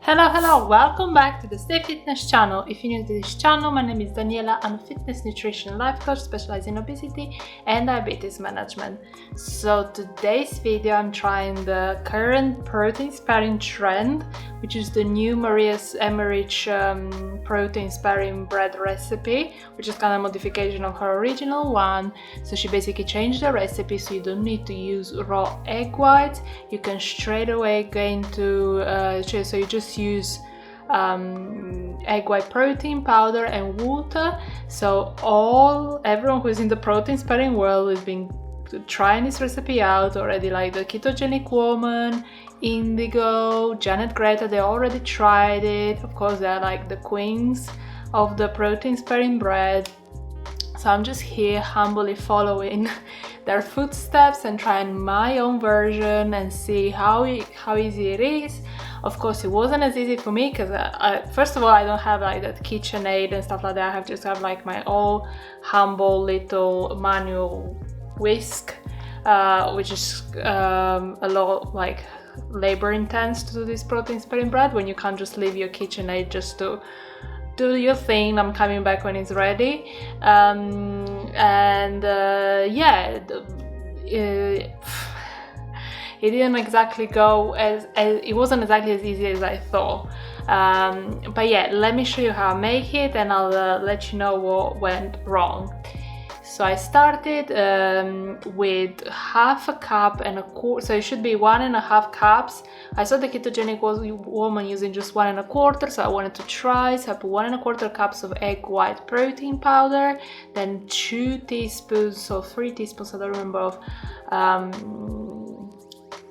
Hello, welcome back to the Stay Fitness channel. If you're new to this channel, my name is Daniela. I'm a fitness, nutrition, and life coach specializing in obesity and diabetes management. So today's video, I'm trying the current protein sparing trend, which is the new Maria's Emmerich protein sparing bread recipe, which is kind of a modification of her original one. So she basically changed the recipe so you don't need to use raw egg whites. You can straight away go into so you just use egg white protein powder and water. So everyone who's in the protein sparing world has been trying this recipe out already, like the ketogenic woman, Indigo, Janet Greta, they already tried it. Of course, they're like the queens of the protein sparing bread. So I'm just here humbly following their footsteps and trying my own version and see how easy it is. Of course, it wasn't as easy for me because first of all, I don't have like that KitchenAid and stuff like that. I just have like my own humble little manual whisk, which is a lot like labor intense to do this protein sparing bread when you can't just leave your KitchenAid just to do your thing. I'm coming back when it's ready. It didn't exactly go as it wasn't exactly as easy as I thought. But yeah, let me show you how I make it and I'll let you know what went wrong. So I started with half a cup and a quarter, so it should be 1.5 cups. I saw the ketogenic woman using just 1.25, so I wanted to try. So I put 1.25 cups of egg white protein powder, then 2 teaspoons or 3 teaspoons, I don't remember, of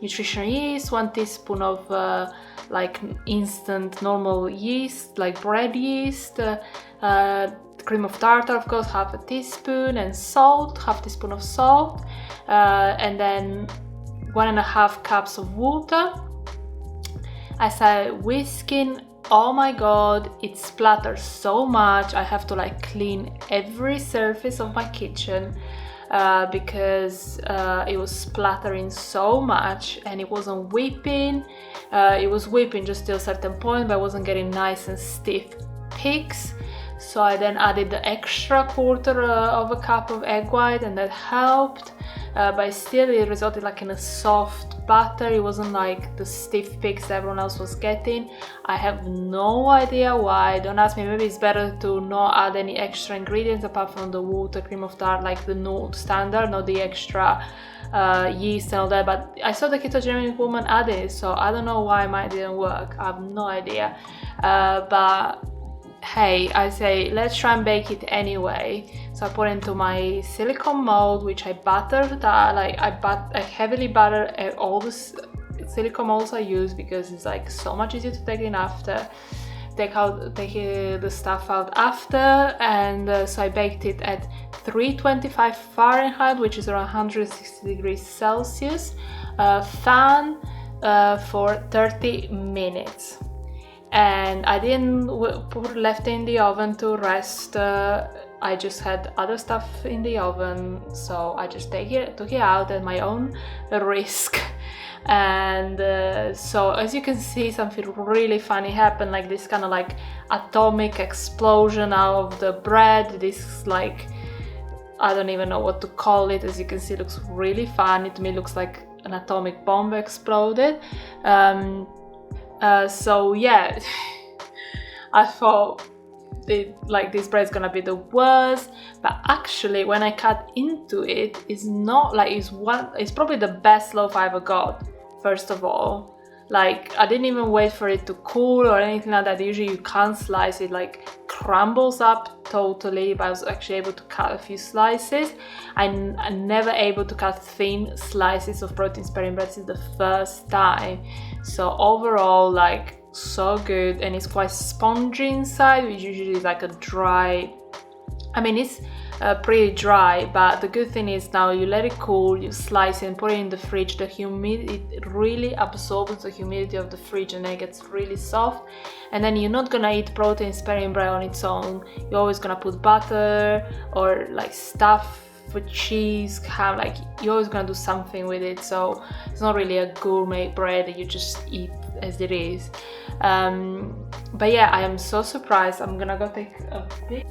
nutritional yeast, 1 teaspoon of like instant normal yeast, like bread yeast, cream of tartar, of course, half a teaspoon, and salt, half teaspoon of salt, and then 1.5 cups of water. I started whisking. Oh my god, it splatters so much. I have to like clean every surface of my kitchen because it was splattering so much, and it wasn't whipping. It was whipping just till a certain point, but I wasn't getting nice and stiff peaks. So I then added the extra quarter of a cup of egg white, and that helped, but still it resulted like in a soft batter. It wasn't like the stiff peaks everyone else was getting. I have no idea why. Don't ask me. Maybe it's better to not add any extra ingredients apart from the water, cream of tartar, like the standard, not the extra yeast and all that. But I saw the ketogenic woman adding it, so I don't know why mine didn't work. I have no idea. But hey, I say let's try and bake it anyway. So I put into my silicone mold, which I buttered. I heavily butter all the silicone molds I use because it's like so much easier to take in after. Take the stuff out after, and so I baked it at 325 Fahrenheit, which is around 160 degrees Celsius, fan for 30 minutes. And I didn't left it in the oven to rest. I just had other stuff in the oven, so I just took it out at my own risk. And so as you can see, something really funny happened, like this kind of like atomic explosion out of the bread. This like, I don't even know what to call it. As you can see, it looks really funny to me. It looks like an atomic bomb exploded. So yeah, I thought this bread is gonna be the worst, but actually when I cut into it, it's not like it's probably the best loaf I ever got. First of all, like I didn't even wait for it to cool or anything like that. Usually you can't slice it, like crumbles up totally, but I was actually able to cut a few slices. I'm never able to cut thin slices of protein sparing bread. This is the first time. So overall, like so good, and it's quite spongy inside, which usually is like a dry, I mean it's pretty dry, but the good thing is now you let it cool, you slice it and put it in the fridge. The humidity, it really absorbs the humidity of the fridge and then it gets really soft. And then you're not gonna eat protein sparing bread on its own. You're always gonna put butter or like stuff with cheese, ham, like you're always gonna do something with it. So it's not really a gourmet bread that you just eat as it is. But yeah, I am so surprised. I'm gonna go take a bit.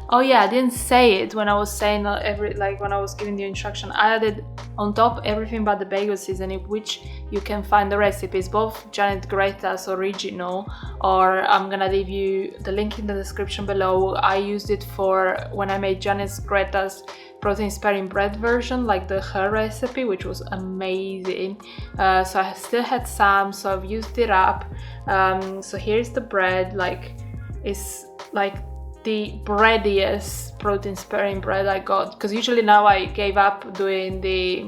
Oh yeah, I didn't say it when I was saying when I was giving the instruction. I added on top everything but the bagel seasoning, which you can find the recipes, both Janet Greta's original, or I'm gonna leave you the link in the description below. I used it for when I made Janet Greta's protein sparing bread version, like her recipe, which was amazing. So I still had some, so I've used it up. So here's the bread, it's like the breadiest protein sparing bread I got, because usually now I gave up doing the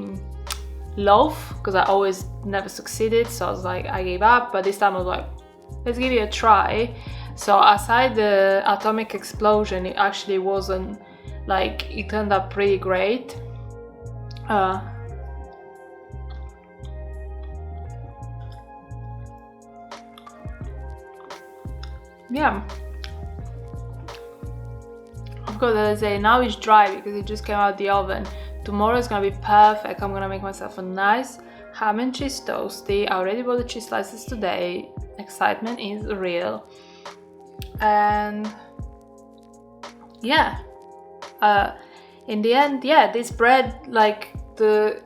loaf because I always never succeeded, so I was like, I gave up. But this time I was like, let's give it a try. So aside the atomic explosion, it actually wasn't it turned out pretty great. Yeah, of course, as I say, now it's dry because it just came out of the oven. Tomorrow is gonna be perfect. I'm gonna make myself a nice ham and cheese toasty. I already bought the cheese slices today. Excitement is real. And yeah, in the end, yeah, this bread, the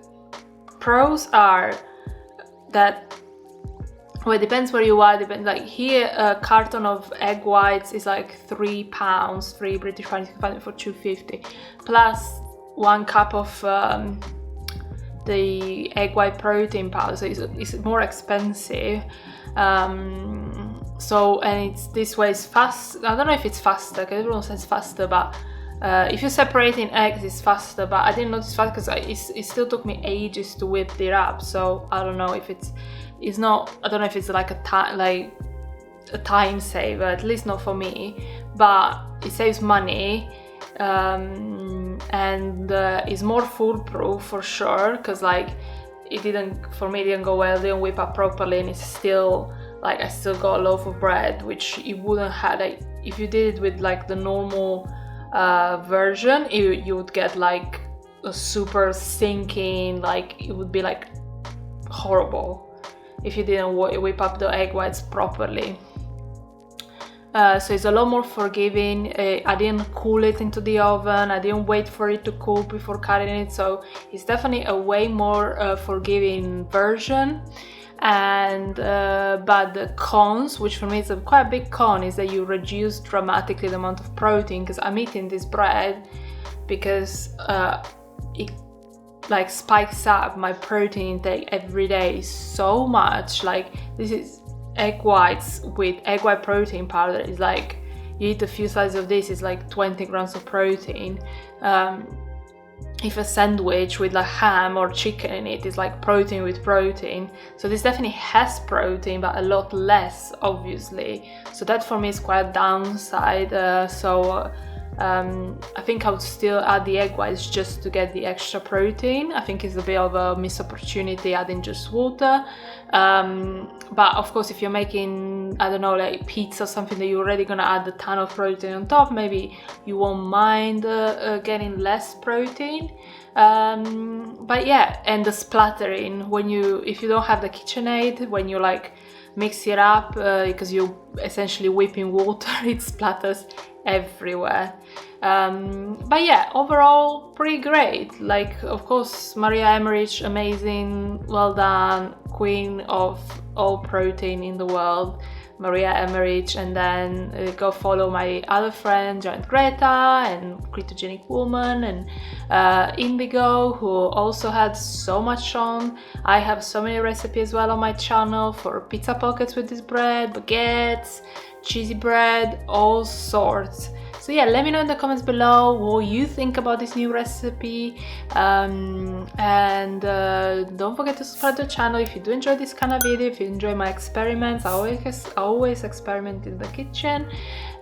pros are that, well, it depends where you are. Here, a carton of egg whites is like £3, 3 British pounds. You can find it for £2.50, plus 1 cup of the egg white protein powder, so it's more expensive. And it's this way is fast. I don't know if it's faster, because everyone says faster, but if you're separating eggs, it's faster. But I didn't notice fast because it still took me ages to whip it up. So I don't know if it's not. I don't know if it's like a time saver. At least not for me. But it saves money. And is more foolproof for sure, because it didn't go well, it didn't whip up properly, and it's still I still got a loaf of bread, which you wouldn't have if you did it with the normal version. You would get a super sinking, it would be horrible if you didn't whip up the egg whites properly. So it's a lot more forgiving. I didn't cool it into the oven. I didn't wait for it to cool before cutting it. So it's definitely a way more forgiving version. And but the cons, which for me is quite a big con, is that you reduce dramatically the amount of protein, because I'm eating this bread because it spikes up my protein intake every day so much. This is egg whites with egg white protein powder. Is you eat a few slices of this, is 20 grams of protein. If a sandwich with ham or chicken in it is protein with protein. So this definitely has protein, but a lot less, obviously. So that for me is quite a downside. I think I would still add the egg whites just to get the extra protein. I think it's a bit of a missed opportunity adding just water. But of course, if you're making, I don't know, pizza or something that you're already gonna add a ton of protein on top, maybe you won't mind getting less protein. But yeah, and the splattering, if you don't have the KitchenAid, when you mix it up, because you're essentially whipping water, it splatters everywhere. But yeah, overall pretty great. Of course, Maria Emmerich, amazing, well done, queen of all protein in the world, Maria Emmerich. And then go follow my other friend Janet Greta and Ketogenic Woman and Indigo, who also had so much on. I have so many recipes as well on my channel for pizza pockets with this bread, baguettes, cheesy bread, all sorts. So yeah, let me know in the comments below what you think about this new recipe, and don't forget to subscribe to the channel if you do enjoy this kind of video, if you enjoy my experiments. I always experiment in the kitchen.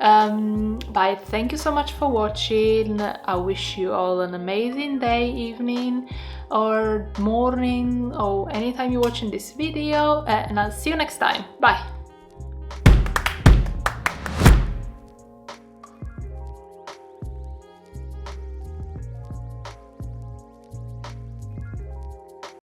But thank you so much for watching. I wish you all an amazing day, evening or morning, or anytime you're watching this video, and I'll see you next time. Bye!